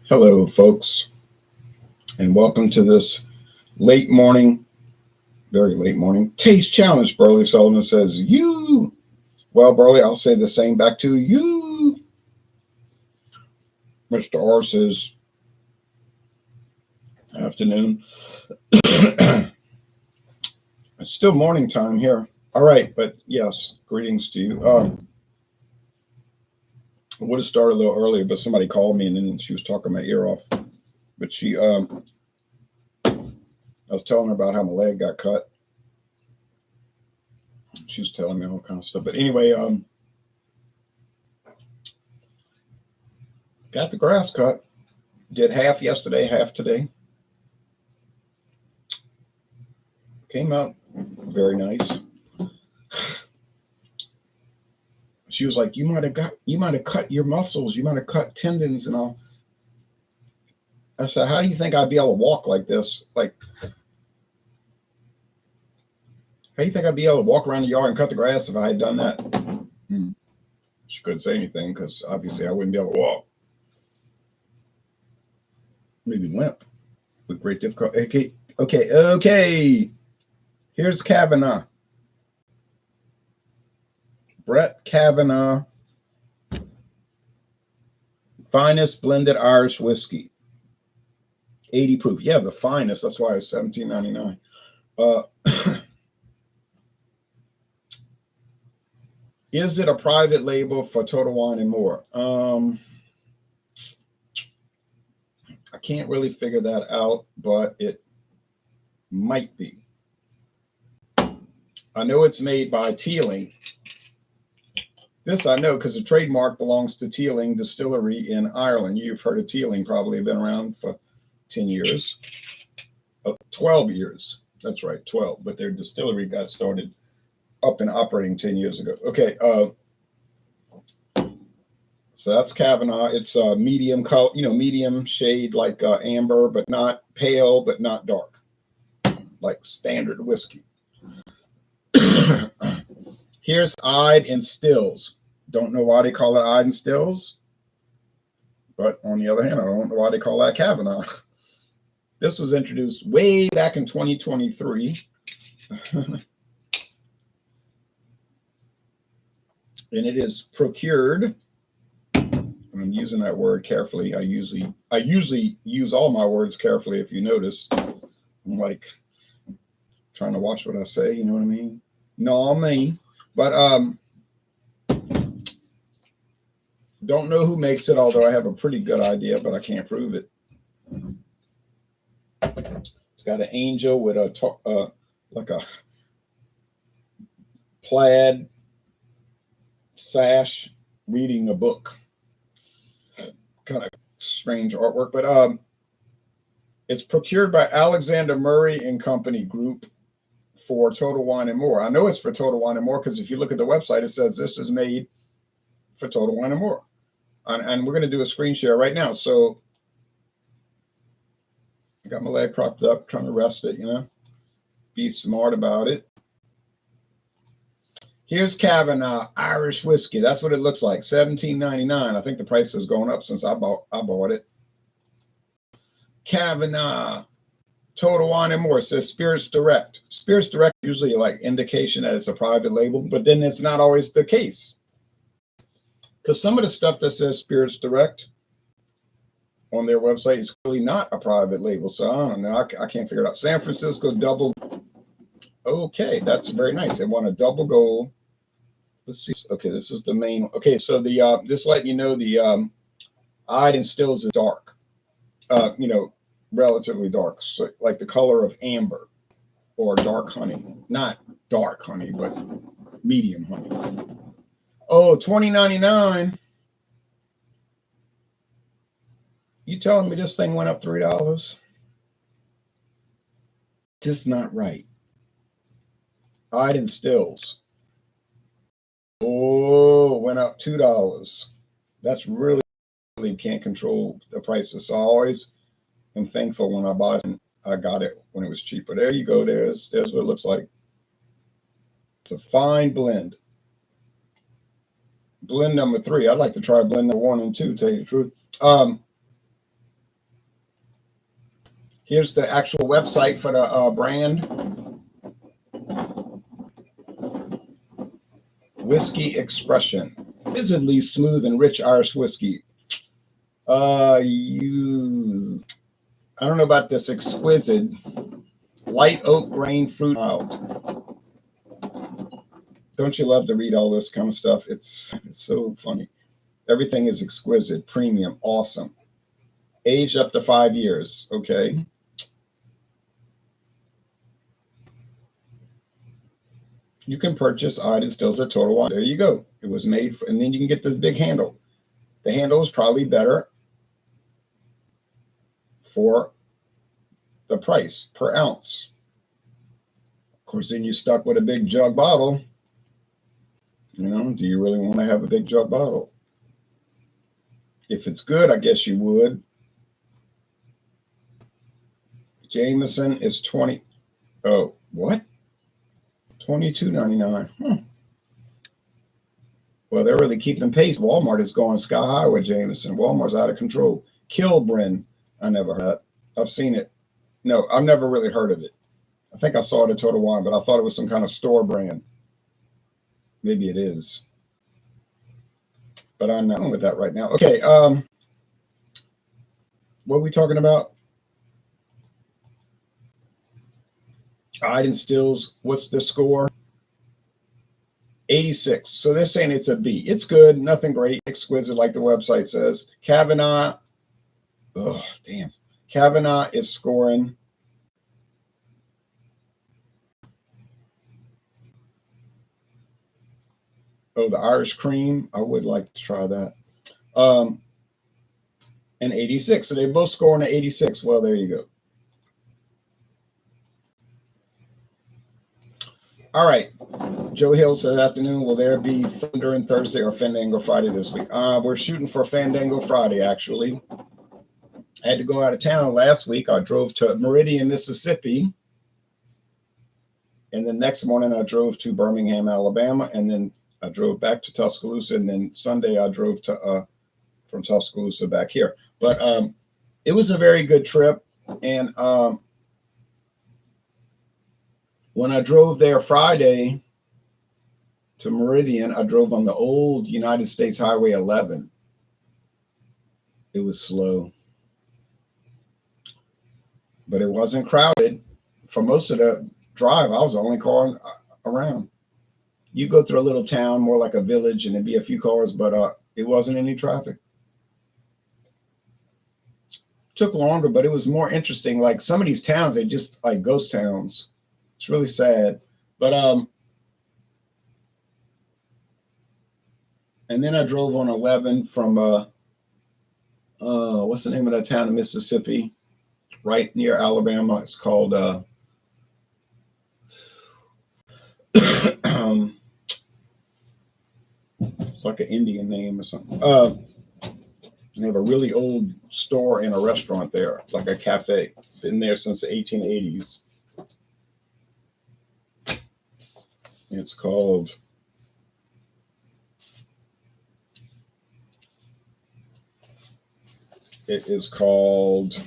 Hello, folks, and welcome to this late morning, very late morning taste challenge. Burley Sullivan says, you. Well, Burley, I'll say the same back to you. Mr. R says, afternoon. It's still morning time here. All right, but yes, greetings to you. I would have started a little earlier, but somebody called me and then she was talking my ear off. But I was telling her about how my leg got cut. She was telling me all kinds of stuff. But anyway, got the grass cut. Did half yesterday, half today. Came out very nice. She was like, you might have cut your muscles, you might have cut tendons and all. I said, how do you think I'd be able to walk like this? Like, how do you think I'd be able to walk around the yard and cut the grass if I had done that? She couldn't say anything because obviously I wouldn't be able to walk. Maybe limp with great difficulty. Okay. Here's Kavanaugh. Brett Kavanaugh. Finest blended Irish whiskey. 80 proof. Yeah, the finest. That's why it's $17.99. Is it a private label for Total Wine and More? I can't really figure that out, but it might be. I know it's made by Teeling. This I know because the trademark belongs to Teeling Distillery in Ireland. You've heard of Teeling, probably been around for 10 years. 12 years. That's right, 12. But their distillery got started up and operating 10 years ago. Okay. So that's Kavanaugh. It's a medium color, medium shade like amber, but not pale, but not dark, like standard whiskey. Here's Ide Stills. Don't know why they call it Ide Stills, but on the other hand, I don't know why they call that Kavanaugh. This was introduced way back in 2023. And it is procured. I'm using that word carefully. I usually use all my words carefully. If you notice, I'm like trying to watch what I say. You know what I mean? No, I mean, but don't know who makes it. Although I have a pretty good idea, but I can't prove it. It's got an angel with a like a plaid sash reading a book. Kind of strange artwork, but it's procured by Alexander Murray and Company Group for Total Wine and More. I know it's for Total Wine and More because if you look at the website, it says this is made for Total Wine and More. And we're going to do a screen share right now. So I got my leg propped up, trying to rest it, be smart about it. Here's Kavanagh Irish whiskey. That's what it looks like. $17.99. I think the price has gone up since I bought it. Kavanagh Total Wine and More. It says Spirits Direct. Spirits Direct usually like indication that it's a private label, but then it's not always the case. Because some of the stuff that says Spirits Direct on their website is clearly not a private label. So I don't know. I can't figure it out. San Francisco double. Okay, that's very nice. They want a double gold. Let's see. Okay, this is the main. Okay, so the just letting you know the Ide Stills is dark. Relatively dark, so like the color of amber or dark honey. Not dark honey, but medium honey. Oh, $20.99. You telling me this thing went up $3? Just not right. Ide Stills. Oh, went up $2. That's really can't control the prices. So I always am thankful when I buy it. I got it when it was cheaper. There you go. There's what it looks like. It's a fine blend. Blend number 3. I'd like to try blend number 1 and 2, to tell you the truth. Here's the actual website for the brand. Whiskey Expression. Visibly smooth and rich Irish whiskey. I don't know about this. Exquisite. Light oak grain fruit mild. Don't you love to read all this kind of stuff? It's so funny. Everything is exquisite, premium, awesome. Aged up to 5 years. Okay. You can purchase Ide Stills at Total Wine. There you go. It was made for, and then you can get this big handle. The handle is probably better for the price per ounce. Of course, then you're stuck with a big jug bottle. You know, do you really want to have a big jug bottle? If it's good, I guess you would. Jameson is 20. Oh, what? $22.99. Well, they're really keeping pace. Walmart is going sky high with Jameson. Walmart's out of control. Kilbrin, I never heard. I've seen it. No, I've never really heard of it. I think I saw it at Total Wine, but I thought it was some kind of store brand. Maybe it is. But I'm not with that right now. Okay, what are we talking about? Ide Stills, what's the score? 86. So they're saying it's a B. It's good, nothing great, exquisite, like the website says. Kavanaugh, oh, damn. Kavanaugh is scoring the Irish cream. I would like to try that. And 86. So they both scoring an 86. Well, there you go. All right. Joe Hill says, afternoon, will there be Thunder and Thursday or Fandango Friday this week? We're shooting for Fandango Friday, actually. I had to go out of town last week. I drove to Meridian, Mississippi. And then next morning, I drove to Birmingham, Alabama. And then I drove back to Tuscaloosa. And then Sunday, I drove to from Tuscaloosa back here. But it was a very good trip. And when I drove there Friday to Meridian, I drove on the old United States Highway 11. It was slow, but it wasn't crowded. For most of the drive, I was the only car around. You go through a little town, more like a village, and there'd be a few cars, but it wasn't any traffic. Took longer, but it was more interesting. Like some of these towns, they just like ghost towns. It's really sad. But and then I drove on 11 from what's the name of that town in Mississippi? Right near Alabama. It's called it's like an Indian name or something. They have a really old store and a restaurant there, like a cafe. Been there since the 1880s. It's called it's called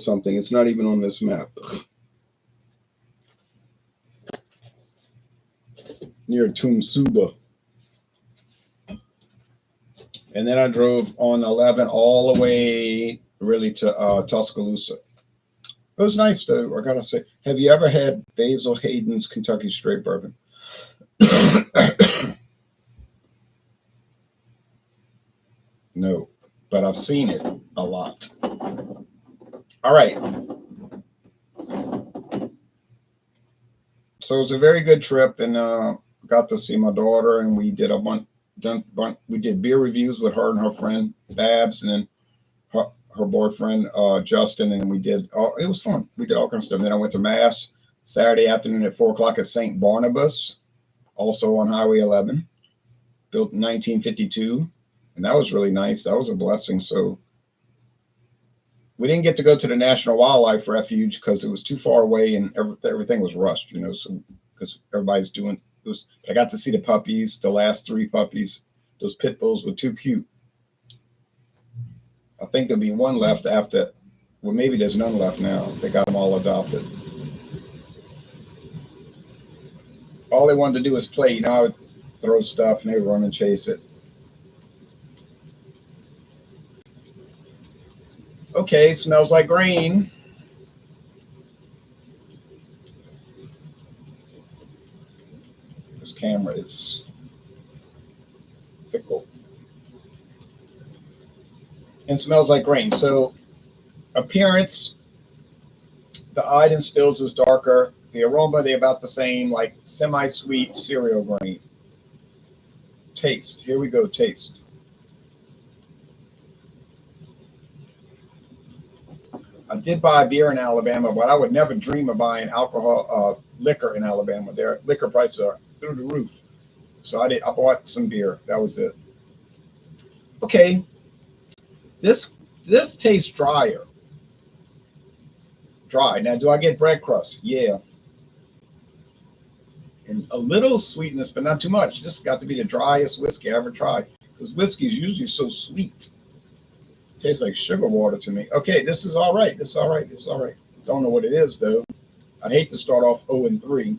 something. It's not even on this map. Near Tumsuba. And then I drove on 11 all the way really to Tuscaloosa. It was nice though, I gotta say. Have you ever had Basil Hayden's Kentucky Straight Bourbon? No, but I've seen it a lot. All right. So it was a very good trip, and got to see my daughter, and we did we did beer reviews with her and her friend Babs, and then her boyfriend Justin, and we did. It was fun. We did all kinds of stuff. And then I went to Mass Saturday afternoon at 4:00 at St. Barnabas, also on Highway 11, built in 1952, and that was really nice. That was a blessing. So we didn't get to go to the National Wildlife Refuge because it was too far away, and everything was rushed. So because everybody's doing. I got to see the puppies, the last 3 puppies. Those pit bulls were too cute. I think there'll be one left after. Well, maybe there's none left now. They got them all adopted. All they wanted to do was play. You know, I would throw stuff and they would run and chase it. Okay, smells like grain. This camera is fickle. And smells like grain. So appearance, the Ide Stills is darker. The aroma, they're about the same, like semi-sweet cereal grain. Taste. Here we go, taste. I did buy beer in Alabama, but I would never dream of buying liquor in Alabama. Their liquor prices are through the roof. So I bought some beer. That was it. Okay. This tastes drier. Dry. Now, do I get bread crust? Yeah. And a little sweetness, but not too much. This has got to be the driest whiskey I ever tried. Because whiskey is usually so sweet. It tastes like sugar water to me. Okay, this is all right. This is all right. This is all right. Don't know what it is, though. I'd hate to start off 0-3.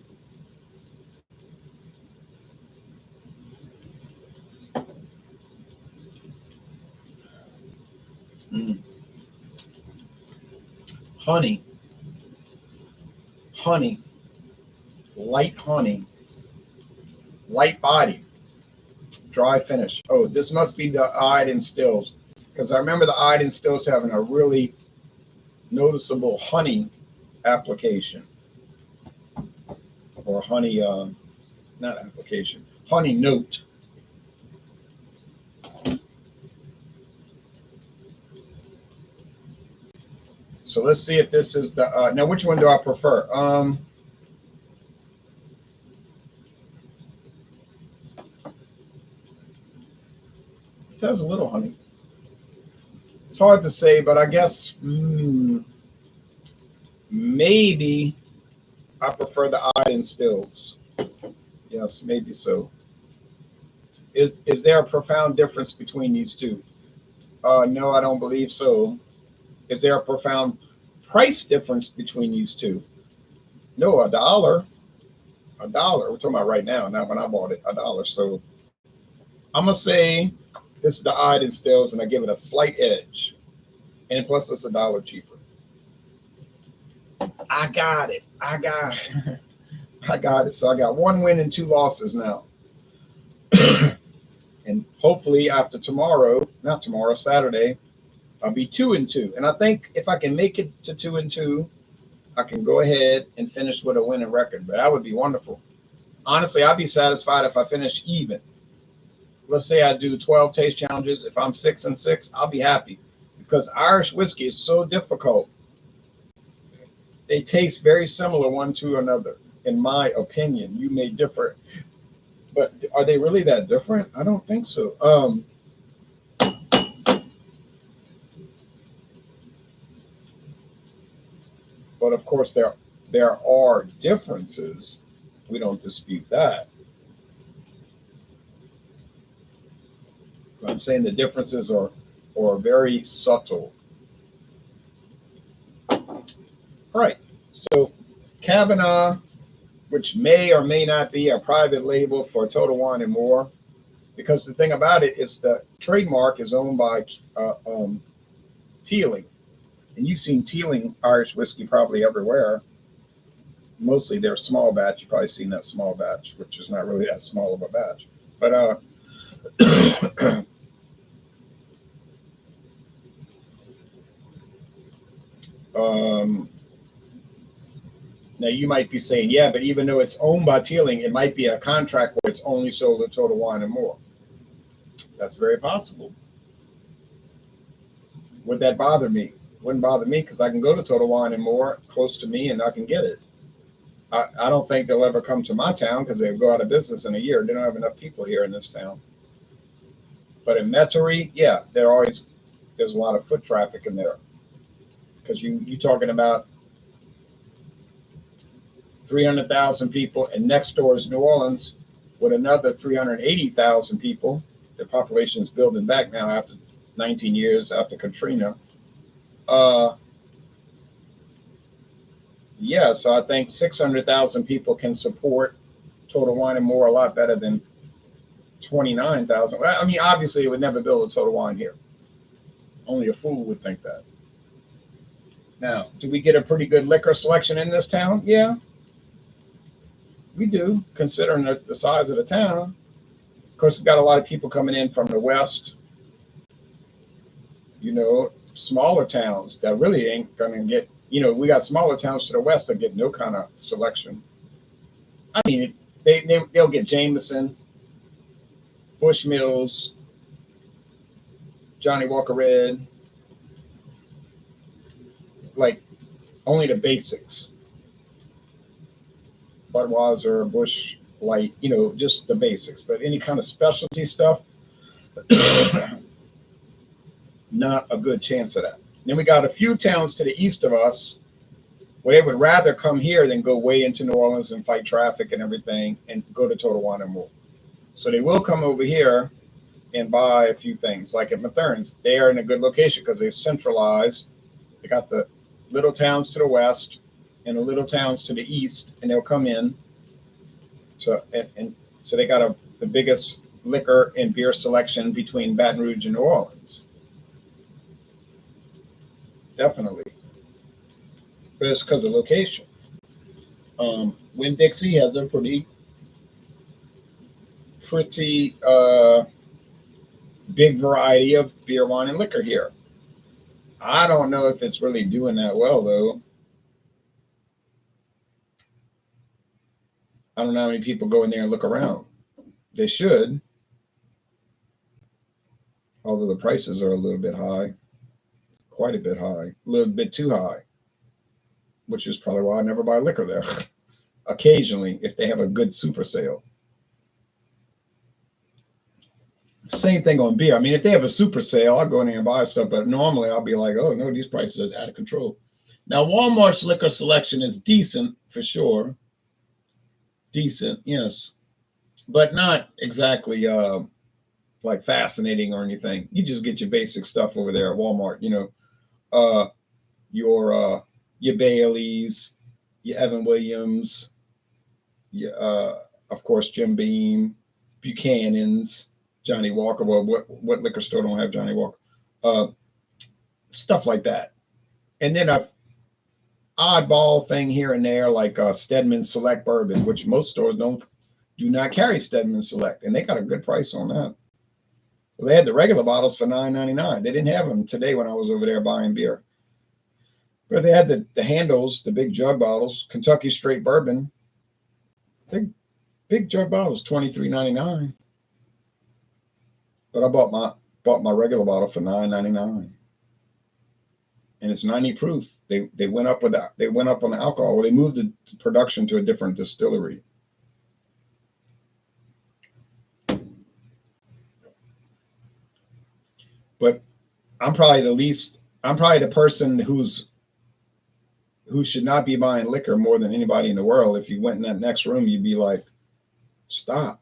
Honey. Honey. Light honey. Light body. Dry finish. Oh, this must be the Ide Stills. Because I remember the Ide Stills having a really noticeable honey application. Or honey, not application, honey note. So let's see if this is the, now which one do I prefer? This has a little honey. It's hard to say, but I guess maybe I prefer the Ide Stills. Yes, maybe so. Is there a profound difference between these two? No, I don't believe so. Is there a profound price difference between these two? No, $1. $1. We're talking about right now, not when I bought it, $1. So I'm gonna say this is the Ide Stills, and I give it a slight edge. And plus, it's $1 cheaper. I got it. I got it. So I got 1 win and 2 losses now. And hopefully after Saturday, I'll be 2-2. And I think if I can make it to 2-2, I can go ahead and finish with a winning record. But that would be wonderful. Honestly, I'd be satisfied if I finish even. Let's say I do 12 taste challenges. If I'm 6-6, I'll be happy. Because Irish whiskey is so difficult. They taste very similar one to another, in my opinion. You may differ. But are they really that different? I don't think so. But of course, there are differences. We don't dispute that. But I'm saying the differences are very subtle. All right. So Kavanaugh, which may or may not be a private label for Total Wine and More, because the thing about it is the trademark is owned by Teeling. And you've seen Teeling Irish whiskey probably everywhere. Mostly they're small batch. You've probably seen that small batch, which is not really that small of a batch. But now you might be saying, yeah, but even though it's owned by Teeling, it might be a contract where it's only sold at Total Wine and More. That's very possible. Would that bother me? Wouldn't bother me because I can go to Total Wine and More close to me and I can get it. I don't think they'll ever come to my town because they'll go out of business in a year. They don't have enough people here in this town. But in Metairie, yeah, there's a lot of foot traffic in there. Because you're talking about 300,000 people, and next door is New Orleans with another 380,000 people. the population is building back now after 19 years after Katrina. Yeah, so I think 600,000 people can support Total Wine and More a lot better than 29,000. I mean, obviously, it would never build a Total Wine here. Only a fool would think that. Now, do we get a pretty good liquor selection in this town? Yeah, we do, considering the size of the town. Of course, we've got a lot of people coming in from the West, smaller towns that really ain't going to get, we got smaller towns to the West that get no kind of selection. I mean, they'll get Jameson, Bushmills, Johnny Walker Red, like only the basics. Budweiser, Bush Light, just the basics. But any kind of specialty stuff, not a good chance of that. Then we got a few towns to the east of us where they would rather come here than go way into New Orleans and fight traffic and everything and go to Total Wine and More. So they will come over here and buy a few things. Like at Mathern's, they are in a good location because they're centralized. They got the little towns to the west and the little towns to the east, and they'll come in. So so they got the biggest liquor and beer selection between Baton Rouge and New Orleans. Definitely. But it's because of location. Winn-Dixie has a pretty big variety of beer, wine, and liquor here. I don't know if it's really doing that well, though. I don't know how many people go in there and look around. They should. Although the prices are a little bit high. Quite a bit high. A little bit too high. Which is probably why I never buy liquor there. Occasionally, if they have a good super sale. Same thing on beer. I mean, if they have a super sale, I'll go in there and buy stuff. But normally I'll be like, oh, no, these prices are out of control. Now, Walmart's liquor selection is decent for sure. Decent, yes. But not exactly like fascinating or anything. You just get your basic stuff over there at Walmart. Your Baileys, your Evan Williams, of course, Jim Beam, Buchanan's, Johnny Walker. Well, what liquor store don't have Johnny Walker? Stuff like that. And then a oddball thing here and there, like Stedman Select Bourbon, which most stores do not carry Stedman Select, and they got a good price on that. Well, they had the regular bottles for $9.99. They didn't have them today when I was over there buying beer. But they had the handles, the big jug bottles, Kentucky Straight Bourbon. Big jug bottles, $23.99. But I bought my regular bottle for $9.99. And it's 90 proof. They went up with that. They went up on the alcohol. Well, they moved the production to a different distillery. But I'm probably the person who should not be buying liquor more than anybody in the world. If you went in that next room, you'd be like, stop.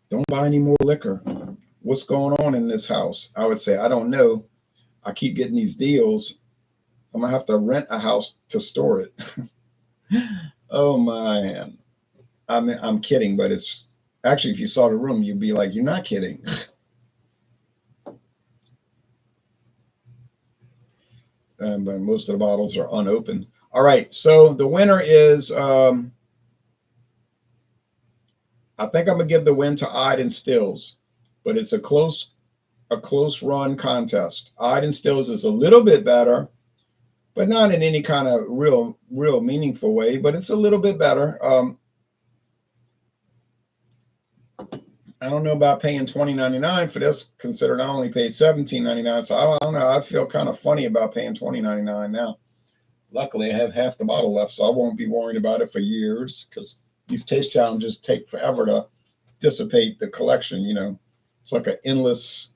Don't buy any more liquor. What's going on in this house? I would say, I don't know. I keep getting these deals. I'm going to have to rent a house to store it. Oh, man. I'm kidding, but it's actually, if you saw the room, you'd be like, you're not kidding. But most of the bottles are unopened. All right, so the winner is, I think I'm going to give the win to Ide Stills, but it's a close run contest. Ide Stills is a little bit better, but not in any kind of real meaningful way, but it's a little bit better. I don't know about paying $20.99 for this, considering I only paid $17.99. So I don't know. I feel kind of funny about paying $20.99 now. Luckily, I have half the bottle left, so I won't be worrying about it for years, because these taste challenges take forever to dissipate the collection. It's like an endless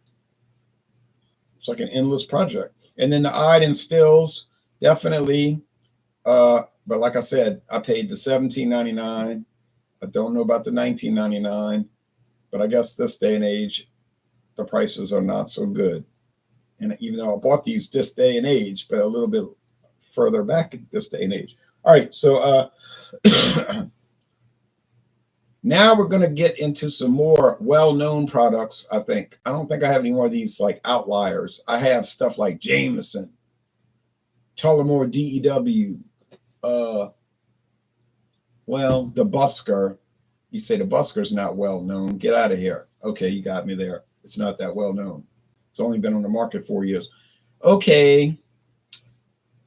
project. And then the Ide Stills, definitely. But like I said, I paid the $17.99. I don't know about the $19.99. But I guess this day and age, the prices are not so good. And even though I bought these this day and age, but a little bit further back at this day and age. All right, so now we're going to get into some more well-known products, I think. I don't think I have any more of these like outliers. I have stuff like Jameson, Tullamore DEW, well, the Busker. You say the Busker's not well-known. Get out of here. Okay, you got me there. It's not that well-known. It's only been on the market 4 years. Okay,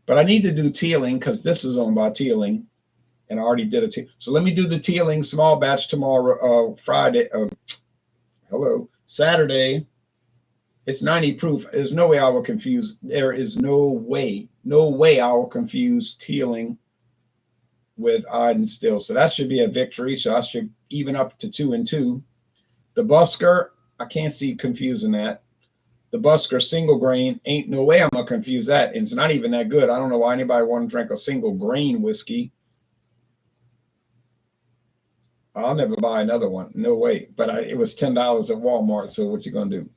but I need to do Teeling because this is owned by Teeling. And I already did it. So let me do the Teeling small batch tomorrow, Friday. Saturday. It's 90 proof. There's no way I will confuse. There is no way I will confuse Teeling with Ide Stills. So that should be a victory. So I should even up to 2 and 2. The Busker, I can't see confusing that. The Busker single grain, ain't no way I'm gonna confuse that. And it's not even that good. I don't know why anybody want to drink a single grain whiskey. I'll never buy another one. No way. But it was $10 at Walmart. So what you going to do?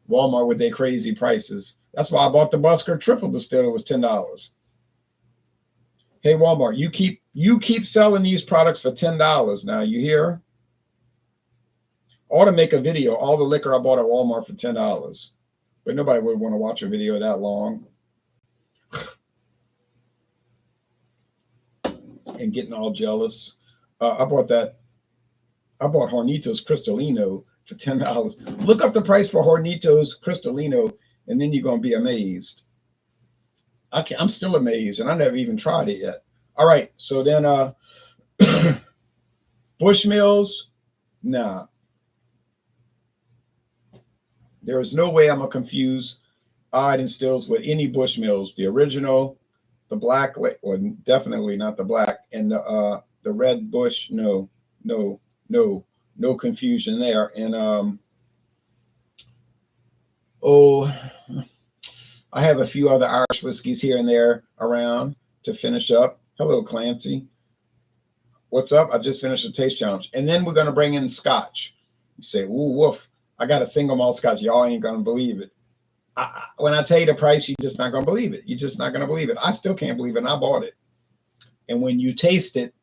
Walmart with their crazy prices. That's why I bought the Busker Triple Distilled. It was $10. Hey, Walmart, you keep selling these products for $10 now. You hear? I ought to make a video. All the liquor I bought at Walmart for $10. But nobody would want to watch a video that long. And getting all jealous. I bought Hornitos Cristalino for $10. Look up the price for Hornitos Cristalino, and then you're going to be amazed. I'm still amazed, and I never even tried it yet. All right, so then Bushmills, nah. There is no way I'm going to confuse Ide Stills with any Bushmills. The original, the black, or definitely not the black, and the red Bush, no confusion there. And I have a few other Irish whiskeys here and there around to finish up. Hello, Clancy. What's up? I just finished a taste challenge. And then we're going to bring in Scotch. You say, ooh, woof. I got a single malt Scotch. Y'all ain't going to believe it. When I tell you the price, you're just not going to believe it. You're just not going to believe it. I still can't believe it, and I bought it. And when you taste it,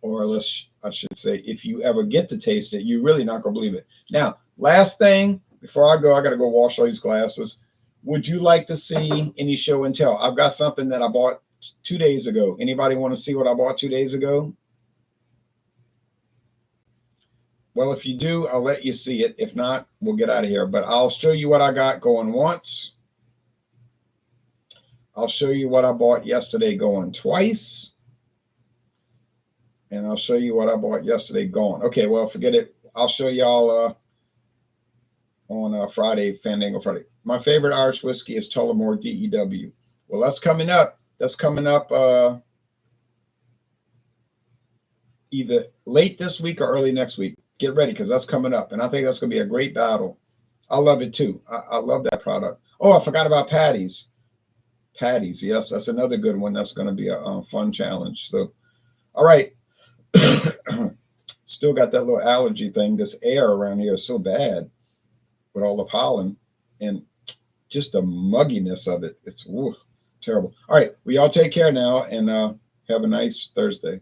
or I should say, if you ever get to taste it, you're really not going to believe it. Now, last thing, before I go, I got to go wash all these glasses. Would you like to see any show and tell? I've got something that I bought 2 days ago. Anybody want to see what I bought 2 days ago? Well, if you do, I'll let you see it. If not, we'll get out of here. But I'll show you what I got going once. I'll show you what I bought yesterday going twice. And I'll show you what I bought yesterday going. Okay, well, forget it. I'll show y'all on Friday, Fandango Friday. My favorite Irish whiskey is Tullamore DEW. Well, that's coming up. That's coming up either late this week or early next week. Get ready, because that's coming up. And I think that's going to be a great battle. I love it, too. I love that product. Oh, I forgot about Patties. Patties, yes, that's another good one. That's going to be a fun challenge. So, all right. Still got that little allergy thing. This air around here is so bad with all the pollen and just the mugginess of it. It's terrible. All right. Well, y'all take care now, and have a nice Thursday.